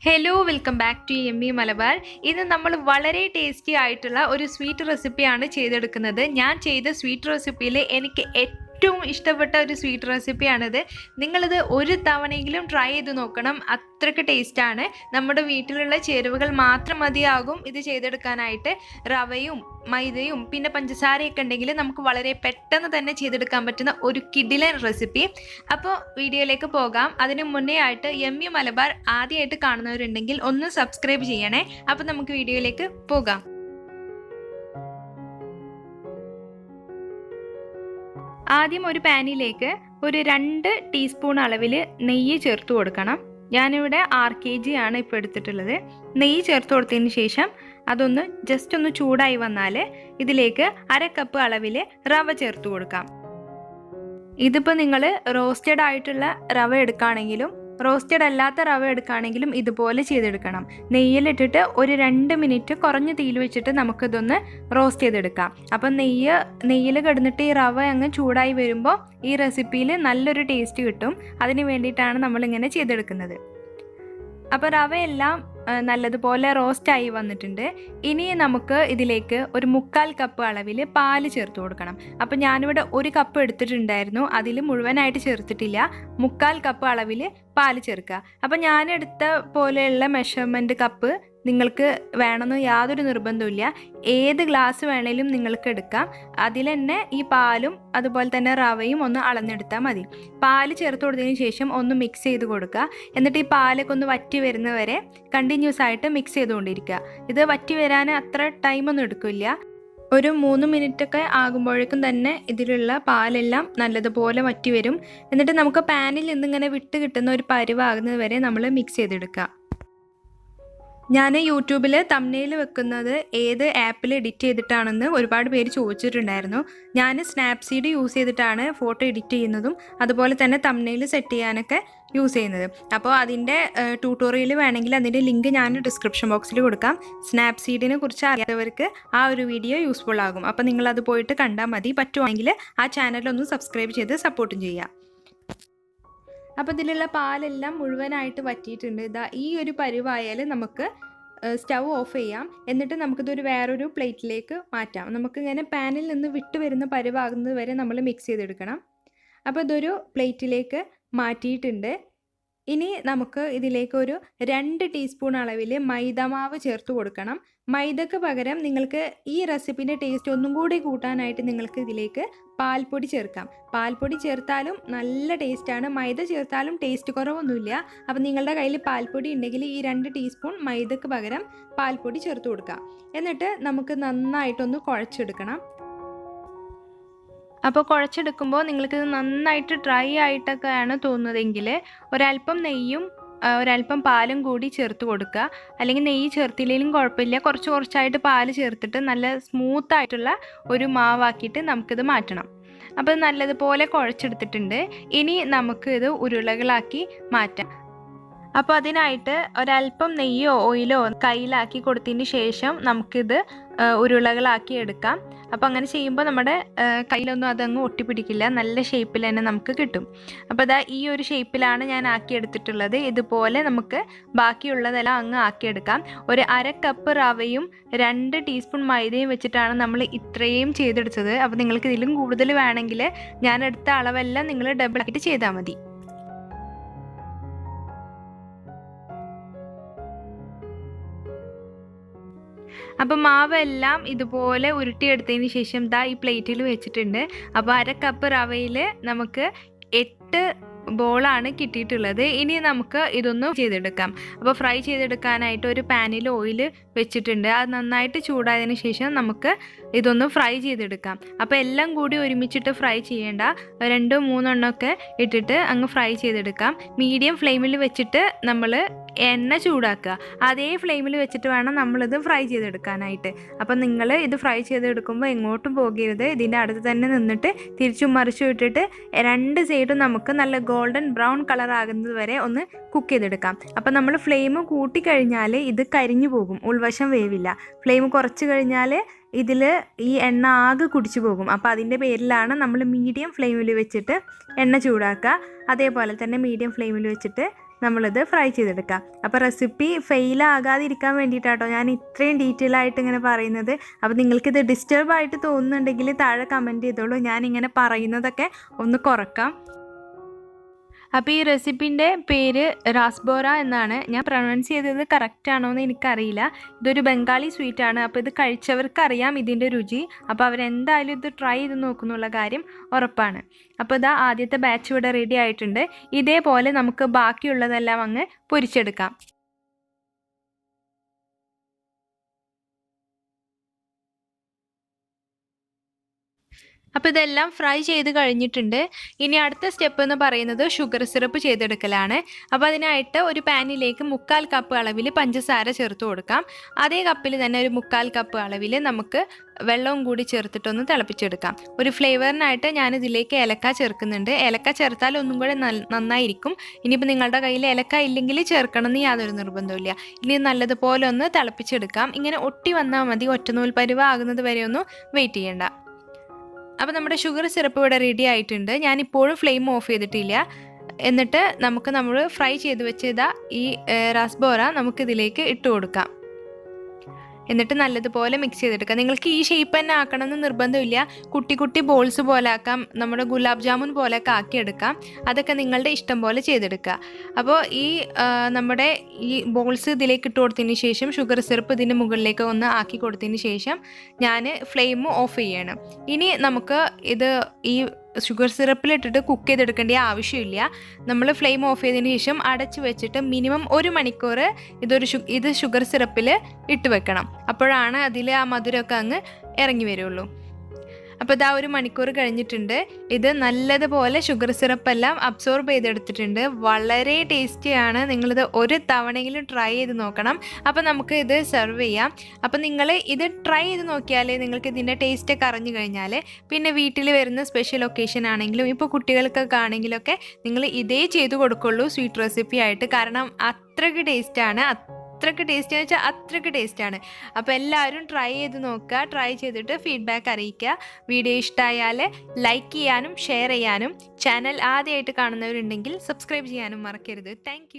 Hello welcome back to എമ്മി മലബാർ. ഇന്ന് നമ്മൾ വളരെ ടേസ്റ്റി ആയിട്ടുള്ള ഒരു സ്വീറ്റ് റെസിപ്പിയാണ് ചെയ്തെടുക്കുന്നത്. ഞാൻ ചെയ്ത സ്വീറ്റ് റെസിപ്പിയിൽ എനിക്ക് ഏറ്റവും ഇഷ്ടപ്പെട്ട ഒരു സ്വീറ്റ് റെസിപ്പിയാണിത്. നിങ്ങളിത് ഒരു തവണയെങ്കിലും ട്രൈ ചെയ്ത് നോക്കണം. അത്രയ്ക്ക് ടേസ്റ്റാണ്. നമ്മുടെ വീട്ടിലുള്ള ചേരുവകൾ മാത്രം മതിയാകും ഇത് ചെയ്തെടുക്കാനായിട്ട്. റവയും മൈദയും പിന്നെ പഞ്ചസാരയൊക്കെ ഉണ്ടെങ്കിൽ നമുക്ക് വളരെ പെട്ടെന്ന് തന്നെ ചെയ്തെടുക്കാൻ പറ്റുന്ന ഒരു കിടിലൻ റെസിപ്പി. അപ്പോൾ വീഡിയോയിലേക്ക് പോകാം. അതിന് മുന്നേ ആയിട്ട് എമ്മി മലബാർ ആദ്യമായിട്ട് കാണുന്നവരുണ്ടെങ്കിൽ ഒന്ന് സബ്സ്ക്രൈബ് ചെയ്യണേ. അപ്പോൾ നമുക്ക് വീഡിയോയിലേക്ക് പോകാം. ആദ്യം ഒരു പാനിലേക്ക് ഒരു 2 ടീസ്പൂൺ അളവിൽ നെയ്യ് ചേർത്ത് കൊടുക്കണം. ഞാനിവിടെ 6 kg ആണ് ഇപ്പോൾ എടുത്തിട്ടുള്ളത്. നെയ്യ് ചേർത്ത് കൊടുത്തതിന് ശേഷം അതൊന്ന് ജസ്റ്റ് ഒന്ന് ചൂടായി വന്നാൽ ഇതിലേക്ക് 1/2 കപ്പ് അളവിൽ റവ ചേർത്ത് കൊടുക്കാം. ഇതിപ്പോൾ നിങ്ങൾ റോസ്റ്റഡ് ആയിട്ടുള്ള റവ എടുക്കുകയാണെങ്കിലും റോസ്റ്റഡ് അല്ലാത്ത റവ എടുക്കുകയാണെങ്കിലും ഇതുപോലെ ചെയ്തെടുക്കണം. നെയ്യിലിട്ടിട്ട് ഒരു 2 മിനിറ്റ് കുറഞ്ഞ തീയിൽ വെച്ചിട്ട് നമുക്കിതൊന്ന് റോസ്റ്റ് ചെയ്തെടുക്കാം. അപ്പം നെയ്യിൽ കിടന്നിട്ട് ഈ റവ അങ്ങ് ചൂടായി വരുമ്പോൾ ഈ റെസിപ്പിയിൽ നല്ലൊരു ടേസ്റ്റ് കിട്ടും. അതിന് വേണ്ടിയിട്ടാണ് നമ്മളിങ്ങനെ ചെയ്തെടുക്കുന്നത്. അപ്പോൾ റവയെല്ലാം നല്ലതുപോലെ റോസ്റ്റായി വന്നിട്ടുണ്ട്. ഇനി നമുക്ക് ഇതിലേക്ക് ഒരു 1/4 കപ്പ് അളവിൽ പാല് ചേർത്ത് കൊടുക്കണം. അപ്പോൾ ഞാനിവിടെ 1 കപ്പ് എടുത്തിട്ടുണ്ടായിരുന്നു, അതിൽ മുഴുവനായിട്ട് ചേർത്തിട്ടില്ല. 1/4 കപ്പ് അളവിൽ പാല് ചേർക്കുക. അപ്പോൾ ഞാനെടുത്ത പോലെയുള്ള മെഷർമെൻറ്റ് കപ്പ് നിങ്ങൾക്ക് വേണമെന്ന് യാതൊരു നിർബന്ധമില്ല. ഏത് ഗ്ലാസ് വേണേലും നിങ്ങൾക്ക് എടുക്കാം. അതിൽ തന്നെ ഈ പാലും അതുപോലെ തന്നെ റവയും ഒന്ന് അളന്നെടുത്താൽ മതി. പാല് ചേർത്ത് കൊടുത്തതിന് ശേഷം ഒന്ന് മിക്സ് ചെയ്ത് കൊടുക്കുക. എന്നിട്ട് ഈ പാലൊക്കെ ഒന്ന് വറ്റി വരുന്നവരെ കണ്ടിന്യൂസ് ആയിട്ട് മിക്സ് ചെയ്തുകൊണ്ടിരിക്കുക. ഇത് വറ്റി വരാൻ അത്ര ടൈമൊന്നും എടുക്കില്ല. ഒരു 3 മിനിറ്റൊക്കെ ആകുമ്പോഴേക്കും തന്നെ ഇതിലുള്ള പാലെല്ലാം നല്ലതുപോലെ വറ്റി വരും. എന്നിട്ട് നമുക്ക് പാനിൽ നിന്നിങ്ങനെ വിട്ട് കിട്ടുന്ന ഒരു പരുവാകുന്നത് വരെ നമ്മൾ മിക്സ് ചെയ്തെടുക്കുക. ഞാൻ യൂട്യൂബിൽ തംബ്നെയിൽ വെക്കുന്നത് ഏത് ആപ്പിൽ എഡിറ്റ് ചെയ്തിട്ടാണെന്ന് ഒരുപാട് പേര് ചോദിച്ചിട്ടുണ്ടായിരുന്നു. ഞാൻ സ്നാപ്സീഡ് യൂസ് ചെയ്തിട്ടാണ് ഫോട്ടോ എഡിറ്റ് ചെയ്യുന്നതും അതുപോലെ തന്നെ തംബ്നെയിൽ സെറ്റ് ചെയ്യാനൊക്കെ യൂസ് ചെയ്യുന്നത്. അപ്പോൾ അതിൻ്റെ ട്യൂട്ടോറിയൽ വേണമെങ്കിൽ അതിൻ്റെ ലിങ്ക് ഞാൻ ഡിസ്ക്രിപ്ഷൻ ബോക്സിൽ കൊടുക്കാം. സ്നാപ്സീഡിനെ കുറിച്ച് അറിയാത്തവർക്ക് ആ ഒരു വീഡിയോ യൂസ്ഫുൾ ആകും. അപ്പോൾ നിങ്ങളത് പോയിട്ട് കണ്ടാൽ മതി. പറ്റുവാണെങ്കിൽ ആ ചാനലൊന്ന് സബ്സ്ക്രൈബ് ചെയ്ത് സപ്പോർട്ടും ചെയ്യുക. അപ്പോൾ ഇതിലുള്ള പാലെല്ലാം മുഴുവനായിട്ട് വറ്റിയിട്ടുണ്ട്. ഇതാ ഈ ഒരു പരുവായാൽ നമുക്ക് സ്റ്റൗ ഓഫ് ചെയ്യാം. എന്നിട്ട് നമുക്കിതൊരു വേറൊരു പ്ലേറ്റിലേക്ക് മാറ്റാം. നമുക്കിങ്ങനെ പാനിൽ നിന്ന് വിട്ട് വരുന്ന പരുവാകുന്നത് വരെ നമ്മൾ മിക്സ് ചെയ്തെടുക്കണം. അപ്പോൾ ഇതൊരു പ്ലേറ്റിലേക്ക് മാറ്റിയിട്ടുണ്ട്. ഇനി നമുക്ക് ഇതിലേക്ക് ഒരു 2 ടീസ്പൂൺ അളവിൽ മൈദമാവ് ചേർത്ത് കൊടുക്കണം. മൈദക്ക് പകരം നിങ്ങൾക്ക് ഈ റെസിപ്പിൻ്റെ ടേസ്റ്റ് ഒന്നും കൂടി കൂട്ടാനായിട്ട് നിങ്ങൾക്ക് ഇതിലേക്ക് പാൽപ്പൊടി ചേർക്കാം. പാൽപ്പൊടി ചേർത്താലും നല്ല ടേസ്റ്റാണ്. മൈദ ചേർത്താലും ടേസ്റ്റ് കുറവൊന്നുമില്ല. അപ്പോൾ നിങ്ങളുടെ കയ്യിൽ പാൽപ്പൊടി ഉണ്ടെങ്കിൽ ഈ 2 ടീസ്പൂൺ മൈദക്ക് പകരം പാൽപ്പൊടി ചേർത്ത് കൊടുക്കാം. എന്നിട്ട് നമുക്ക് നന്നായിട്ടൊന്ന് കുഴച്ചെടുക്കണം. അപ്പോൾ കുഴച്ചെടുക്കുമ്പോൾ നിങ്ങൾക്കിത് നന്നായിട്ട് ഡ്രൈ ആയിട്ടൊക്കെയാണ് തോന്നുന്നതെങ്കിൽ ഒരല്പം നെയ്യും ഒരല്പം പാലും കൂടി ചേർത്ത് കൊടുക്കുക. അല്ലെങ്കിൽ നെയ്യ് ചേർത്തില്ലെങ്കിലും കുഴപ്പമില്ല. കുറച്ചായിട്ട് പാല് ചേർത്തിട്ട് നല്ല സ്മൂത്തായിട്ടുള്ള ഒരു മാവാക്കിയിട്ട് നമുക്കിത് മാറ്റണം. അപ്പോൾ നല്ലതുപോലെ കുഴച്ചെടുത്തിട്ടുണ്ട്. ഇനി നമുക്കിത് ഉരുളകളാക്കി മാറ്റാം. അപ്പോൾ അതിനായിട്ട് ഒരല്പം നെയ്യോ ഓയിലോ കയ്യിലാക്കി കൊടുത്തതിന് ശേഷം നമുക്കിത് ഉരുളകളാക്കി എടുക്കാം. അപ്പോൾ അങ്ങനെ ചെയ്യുമ്പോൾ നമ്മുടെ കയ്യിലൊന്നും അതങ്ങ് ഒട്ടിപ്പിടിക്കില്ല. നല്ല ഷേപ്പിൽ തന്നെ നമുക്ക് കിട്ടും. അപ്പോൾ അതാ ഈ ഒരു ഷേപ്പിലാണ് ഞാൻ ആക്കിയെടുത്തിട്ടുള്ളത്. ഇതുപോലെ നമുക്ക് ബാക്കിയുള്ളതെല്ലാം അങ്ങ് ആക്കിയെടുക്കാം. ഒരു 1/2 കപ്പ് റവയും 2 ടീസ്പൂൺ മൈദയും വെച്ചിട്ടാണ് നമ്മൾ ഇത്രയും ചെയ്തെടുത്തത്. അപ്പോൾ നിങ്ങൾക്ക് ഇതിലും കൂടുതൽ വേണമെങ്കിൽ ഞാൻ എടുത്ത അളവെല്ലാം നിങ്ങൾ ഡബിൾ ആക്കിയിട്ട് ചെയ്താൽ മതി. അപ്പോൾ മാവെല്ലാം ഇതുപോലെ ഉരുട്ടിയെടുത്തതിന് ശേഷം ദാ ഈ പ്ലേറ്റിൽ വെച്ചിട്ടുണ്ട്. അപ്പോൾ 1/2 കപ്പ് റവയിൽ നമുക്ക് 8 ബോളാണ് കിട്ടിയിട്ടുള്ളത്. ഇനി നമുക്ക് ഇതൊന്ന് ചെയ്തെടുക്കാം. അപ്പോൾ ഫ്രൈ ചെയ്തെടുക്കാനായിട്ട് ഒരു പാനിൽ ഓയിൽ വെച്ചിട്ടുണ്ട്. അത് നന്നായിട്ട് ചൂടായതിന് ശേഷം നമുക്ക് ഇതൊന്ന് ഫ്രൈ ചെയ്തെടുക്കാം. അപ്പോൾ എല്ലാം കൂടി ഒരുമിച്ചിട്ട് ഫ്രൈ ചെയ്യേണ്ട, 2-3 എണ്ണമൊക്കെ ഇട്ടിട്ട് അങ്ങ് ഫ്രൈ ചെയ്തെടുക്കാം. മീഡിയം ഫ്ലെയിമിൽ വെച്ചിട്ട് നമ്മൾ എണ്ണ ചൂടാക്കുക. അതേ ഫ്ലെയിമിൽ വെച്ചിട്ട് വേണം നമ്മളിത് ഫ്രൈ ചെയ്തെടുക്കാനായിട്ട്. അപ്പം നിങ്ങൾ ഇത് ഫ്രൈ ചെയ്തെടുക്കുമ്പോൾ എങ്ങോട്ടും പോകരുത്. ഇതിൻ്റെ അടുത്ത് തന്നെ നിന്നിട്ട് തിരിച്ചും മറിച്ചും ഇട്ടിട്ട് 2 സൈഡും നമുക്ക് നല്ല ഗോൾഡൻ ബ്രൗൺ കളർ ആകുന്നത് വരെ ഒന്ന് കുക്ക് ചെയ്തെടുക്കാം. അപ്പം നമ്മൾ ഫ്ലെയിം കൂട്ടിക്കഴിഞ്ഞാൽ ഇത് കരിഞ്ഞു പോകും, ഉൾവശം വേവില്ല. ഫ്ലെയിം കുറച്ച് കഴിഞ്ഞാൽ ഇതിൽ ഈ എണ്ണ ആകെ കുടിച്ചു പോകും. അപ്പോൾ അതിൻ്റെ പേരിലാണ് നമ്മൾ മീഡിയം ഫ്ലെയിമിൽ വെച്ചിട്ട് എണ്ണ ചൂടാക്കുക. അതേപോലെ തന്നെ മീഡിയം ഫ്ലെയിമിൽ വെച്ചിട്ട് നമ്മളിത് ഫ്രൈ ചെയ്തെടുക്കാം. അപ്പോൾ റെസിപ്പി ഫെയിലാകാതിരിക്കാൻ വേണ്ടിയിട്ടാട്ടോ ഞാൻ ഇത്രയും ഡീറ്റെയിൽ ആയിട്ട് ഇങ്ങനെ പറയുന്നത്. അപ്പോൾ നിങ്ങൾക്കിത് ഡിസ്റ്റർബായിട്ട് തോന്നുന്നുണ്ടെങ്കിൽ താഴെ കമൻറ്റ് ചെയ്തോളൂ. ഞാനിങ്ങനെ പറയുന്നതൊക്കെ ഒന്ന് കുറക്കാം. അപ്പോൾ ഈ റെസിപ്പിൻ്റെ പേര് റാസ്ബോറ എന്നാണ്. ഞാൻ പ്രൊനൗൺസ് ചെയ്തത് കറക്റ്റ് ആണോ എന്ന് എനിക്കറിയില്ല. ഇതൊരു ബംഗാളി സ്വീറ്റാണ്. അപ്പോൾ ഇത് കഴിച്ചവർക്കറിയാം ഇതിൻ്റെ രുചി. അപ്പോൾ അവരെന്തായാലും ഇത് ട്രൈ ചെയ്ത് നോക്കുന്നുള്ള കാര്യം ഉറപ്പാണ്. അപ്പോൾ ഇതാ ആദ്യത്തെ ബാച്ച് ഇവിടെ റെഡി ആയിട്ടുണ്ട്. ഇതേപോലെ നമുക്ക് ബാക്കിയുള്ളതെല്ലാം അങ്ങ് പൊരിച്ചെടുക്കാം. അപ്പോൾ ഇതെല്ലാം ഫ്രൈ ചെയ്ത് കഴിഞ്ഞിട്ടുണ്ട്. ഇനി അടുത്ത സ്റ്റെപ്പ് എന്ന് പറയുന്നത് ഷുഗർ സിറപ്പ് ചെയ്തെടുക്കലാണ്. അപ്പോൾ അതിനായിട്ട് ഒരു പാനിലേക്ക് 1/4 കപ്പ് അളവിൽ പഞ്ചസാര ചേർത്ത് കൊടുക്കാം. അതേ കപ്പിൽ തന്നെ ഒരു 1/4 കപ്പ് അളവിൽ നമുക്ക് വെള്ളവും കൂടി ചേർത്തിട്ടൊന്ന് തിളപ്പിച്ചെടുക്കാം. ഒരു ഫ്ലേവറിനായിട്ട് ഞാനിതിലേക്ക് ഏലക്ക ചേർക്കുന്നുണ്ട്. ഏലക്ക ചേർത്താൽ ഒന്നും കൂടെ നന്നായിരിക്കും. ഇനിയിപ്പോൾ നിങ്ങളുടെ കയ്യിൽ ഏലക്ക ഇല്ലെങ്കിൽ ചേർക്കണമെന്ന് യാതൊരു നിർബന്ധമില്ല. ഇനി നല്ലതുപോലെ ഒന്ന് തിളപ്പിച്ചെടുക്കാം. ഇങ്ങനെ ഒട്ടി വന്നാൽ മതി. ഒറ്റനൂൽ പരുവ ആകുന്നത് വരെ ഒന്നും വെയിറ്റ് ചെയ്യേണ്ട. അപ്പോൾ നമ്മുടെ ഷുഗർ സിറപ്പ് ഇവിടെ റെഡി ആയിട്ടുണ്ട്. ഞാനിപ്പോഴും ഫ്ലെയിം ഓഫ് ചെയ്തിട്ടില്ല. എന്നിട്ട് നമ്മൾ ഫ്രൈ ചെയ്ത് വെച്ചതാ ഈ റാസ്ബോറ നമുക്കിതിലേക്ക് ഇട്ട് കൊടുക്കാം. എന്നിട്ട് നല്ലതുപോലെ മിക്സ് ചെയ്തെടുക്കാം. നിങ്ങൾക്ക് ഈ ഷേപ്പ് തന്നെ ആക്കണമെന്ന് നിർബന്ധമില്ല. കുട്ടി കുട്ടി ബോൾസ് പോലെ ആക്കാം, നമ്മുടെ ഗുലാബ് ജാമുൻ പോലെയൊക്കെ ആക്കിയെടുക്കാം. അതൊക്കെ നിങ്ങളുടെ ഇഷ്ടം പോലെ ചെയ്തെടുക്കുക. അപ്പോൾ നമ്മുടെ ഈ ബോൾസ് ഇതിലേക്ക് ഇട്ട് കൊടുത്തതിന് ശേഷം ഷുഗർ സിറപ്പ് ഇതിൻ്റെ മുകളിലേക്ക് ഒന്ന് ആക്കി കൊടുത്തതിന് ശേഷം ഞാൻ ഫ്ലെയിം ഓഫ് ചെയ്യണം. ഇനി നമുക്ക് ഈ ഷുഗർ സിറപ്പിലിട്ടിട്ട് കുക്ക് ചെയ്തെടുക്കേണ്ട ആവശ്യമില്ല. നമ്മൾ ഫ്ലെയിം ഓഫ് ചെയ്തതിന് ശേഷം അടച്ചു വെച്ചിട്ട് മിനിമം 1 മണിക്കൂർ ഇത് ഷുഗർ സിറപ്പിൽ ഇട്ട് വെക്കണം. അപ്പോഴാണ് അതിൽ ആ മധുരമൊക്കെ അങ്ങ് ഇറങ്ങി വരുള്ളൂ. അപ്പോൾ ഇതാ 1 മണിക്കൂർ കഴിഞ്ഞിട്ടുണ്ട്. ഇത് നല്ലതുപോലെ ഷുഗർ സിറപ്പെല്ലാം അബ്സോർബ് ചെയ്തെടുത്തിട്ടുണ്ട്. വളരെ ടേസ്റ്റിയാണ്. നിങ്ങളിത് ഒരു തവണയെങ്കിലും ട്രൈ ചെയ്ത് നോക്കണം. അപ്പോൾ നമുക്ക് ഇത് സെർവ് ചെയ്യാം. അപ്പോൾ നിങ്ങൾ ഇത് ട്രൈ ചെയ്ത് നോക്കിയാൽ നിങ്ങൾക്ക് ഇതിൻ്റെ ടേസ്റ്റൊക്കെ അറിഞ്ഞു കഴിഞ്ഞാൽ പിന്നെ വീട്ടിൽ വരുന്ന സ്പെഷ്യൽ ഒക്കേഷൻ ആണെങ്കിലും ഇപ്പോൾ കുട്ടികൾക്കൊക്കെ ആണെങ്കിലൊക്കെ നിങ്ങൾ ഇതേ ചെയ്ത് കൊടുക്കുള്ളൂ സ്വീറ്റ് റെസിപ്പി ആയിട്ട്. കാരണം അത്രയ്ക്ക് ടേസ്റ്റാണ്. അത്രയ്ക്ക് ടേസ്റ്റാണ്. അപ്പോൾ എല്ലാവരും ട്രൈ ചെയ്ത് നോക്കുക. ട്രൈ ചെയ്തിട്ട് ഫീഡ്ബാക്ക് അറിയിക്കുക. വീഡിയോ ഇഷ്ടമായാൽ ലൈക്ക് ചെയ്യാനും ഷെയർ ചെയ്യാനും ചാനൽ ആദ്യമായിട്ട് കാണുന്നവരുണ്ടെങ്കിൽ സബ്സ്ക്രൈബ് ചെയ്യാനും മറക്കരുത്. താങ്ക്